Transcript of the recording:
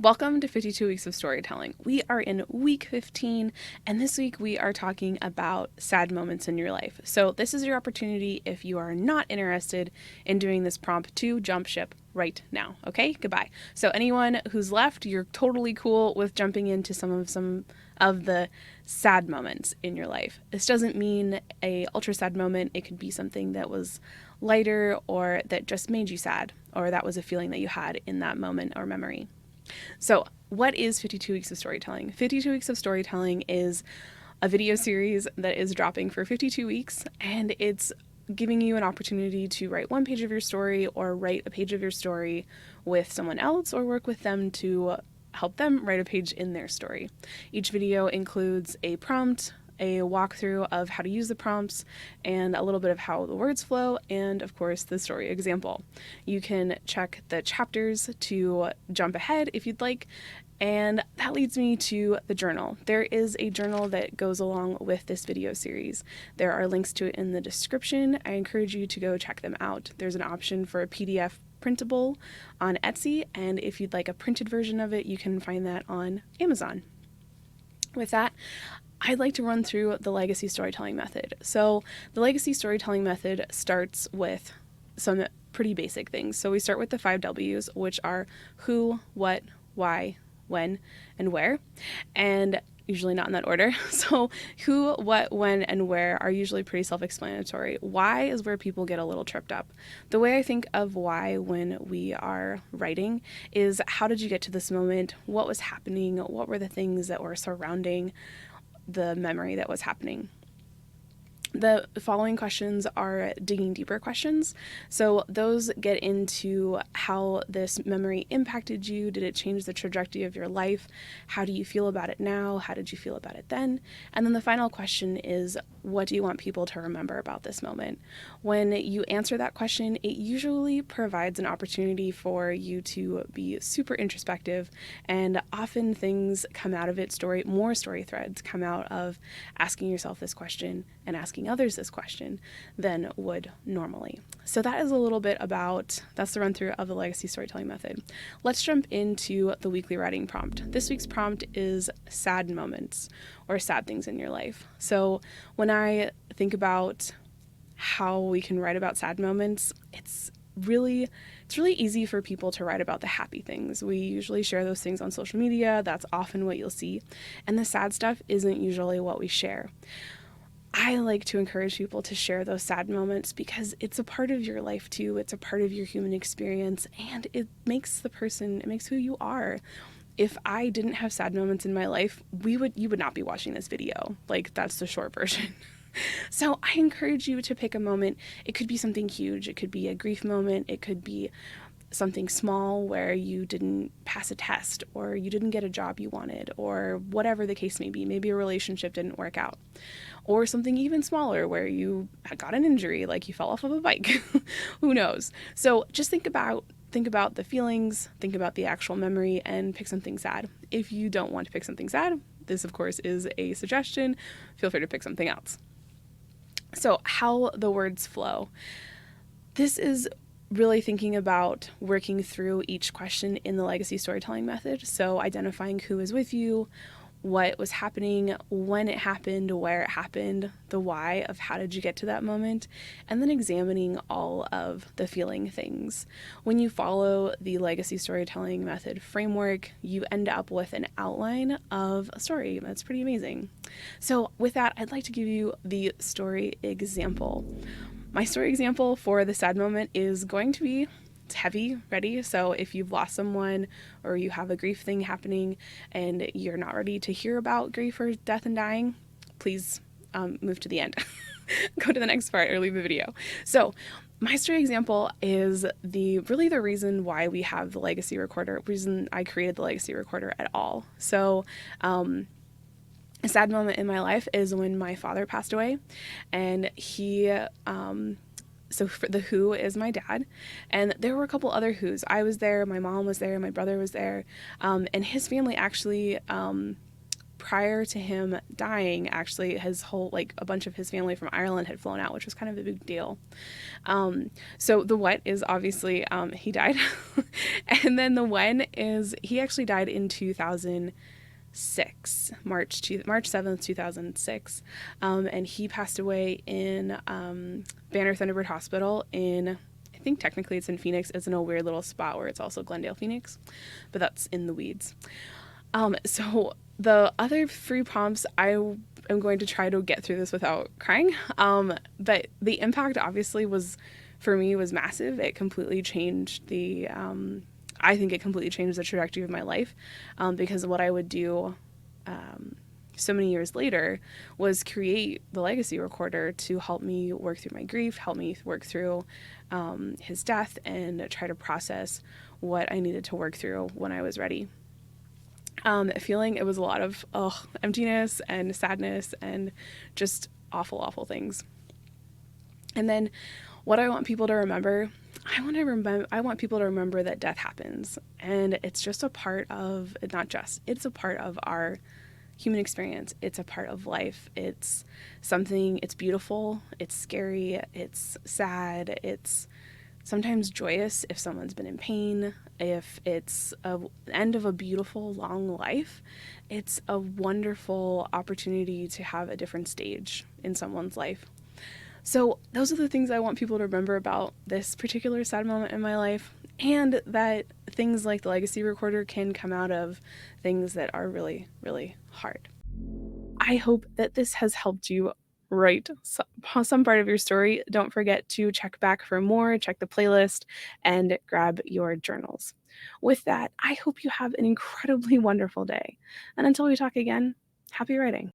Welcome to 52 Weeks of Storytelling. We are in week 15, and this week we are talking about sad moments in your life. So, this is your opportunity, if you are not interested in doing this prompt, to jump ship right now. Okay? Goodbye. So, anyone who's left, you're totally cool with jumping into some of the sad moments in your life. This doesn't mean a ultra sad moment. It could be something that was lighter or that just made you sad, or that was a feeling that you had in that moment or memory. So, what is 52 Weeks of Storytelling? 52 Weeks of Storytelling is a video series that is dropping for 52 weeks, and it's giving you an opportunity to write one page of your story or write a page of your story with someone else or work with them to help them write a page in their story. Each video includes a prompt, a walkthrough of how to use the prompts, and a little bit of how the words flow, and of course the story example. You can check the chapters to jump ahead if you'd like, and that leads me to the journal. There is a journal that goes along with this video series. There are links to it in the description. I encourage you to go check them out. There's an option for a PDF printable on Etsy, and if you'd like a printed version of it, you can find that on Amazon. With that, I'd like to run through the legacy storytelling method. So the legacy storytelling method starts with some pretty basic things. So we start with the 5 W's, which are who, what, why, when, and where, and usually not in that order. So who, what, when, and where are usually pretty self-explanatory. Why is where people get a little tripped up. The way I think of why when we are writing is, how did you get to this moment? What was happening? What were the things that were surrounding the memory that was happening? The following questions are digging deeper questions. So those get into how this memory impacted you. Did it change the trajectory of your life? How do you feel about it now? How did you feel about it then? And then the final question is, what do you want people to remember about this moment? When you answer that question, it usually provides an opportunity for you to be super introspective, and often things come out of it, more story threads come out of asking yourself this question and asking others this question than would normally. So that is a little bit that's the run through of the legacy storytelling method. Let's jump into the weekly writing prompt. This week's prompt is sad moments or sad things in your life. So when I think about how we can write about sad moments, it's really easy for people to write about the happy things. We usually share those things on social media. That's often what you'll see. And the sad stuff isn't usually what we share. I like to encourage people to share those sad moments because it's a part of your life too. It's a part of your human experience, and it makes who you are. If I didn't have sad moments in my life, you would not be watching this video. Like, that's the short version. So I encourage you to pick a moment. It could be something huge. It could be a grief moment. It could be something small where you didn't pass a test, or you didn't get a job you wanted, or whatever the case may be. Maybe a relationship didn't work out, or something even smaller where you got an injury, like you fell off of a bike. Who knows? So just think about the feelings, think about the actual memory, and pick something sad. If you don't want to pick something sad, this of course is a suggestion. Feel free to pick something else. So how the words flow. This is really thinking about working through each question in the legacy storytelling method. So identifying who is with you, what was happening, when it happened, where it happened, the why of how did you get to that moment, and then examining all of the feeling things. When you follow the legacy storytelling method framework, you end up with an outline of a story. That's pretty amazing. So with that, I'd like to give you the story example. My story example for the sad moment is going to be heavy. Ready? So if you've lost someone, or you have a grief thing happening and you're not ready to hear about grief or death and dying, please move to the end. Go to the next part or leave the video. So my story example is the reason why we have the legacy recorder, reason I created the legacy recorder at all. So a sad moment in my life is when my father passed away, and so for the who is my dad, and there were a couple other who's. I was there, my mom was there, my brother was there, and his family actually prior to him dying, actually, his whole, like, a bunch of his family from Ireland had flown out, which was kind of a big deal. So the what is obviously he died. And then the when is he actually died in 2006, March 7th, 2006. And he passed away in Banner Thunderbird Hospital in, I think technically it's in Phoenix. It's in a weird little spot where it's also Glendale, Phoenix, but that's in the weeds. So the other three prompts, I am going to try to get through this without crying. But the impact obviously was, for me, was massive. It completely changed I think it completely changed the trajectory of my life, because what I would do so many years later was create the legacy recorder to help me work through my grief, help me work through his death, and try to process what I needed to work through when I was ready. Feeling it was a lot of emptiness and sadness and just awful, awful things. And then what I want people to remember, I want people to remember that death happens, and it's just a part of, it's a part of our human experience. It's a part of life. It's something, it's beautiful, it's scary, it's sad, it's sometimes joyous if someone's been in pain. If it's the end of a beautiful, long life, it's a wonderful opportunity to have a different stage in someone's life. So those are the things I want people to remember about this particular sad moment in my life, and that things like the legacy recorder can come out of things that are really, really hard. I hope that this has helped you write some part of your story. Don't forget to check back for more, check the playlist, and grab your journals. With that, I hope you have an incredibly wonderful day. And until we talk again, happy writing.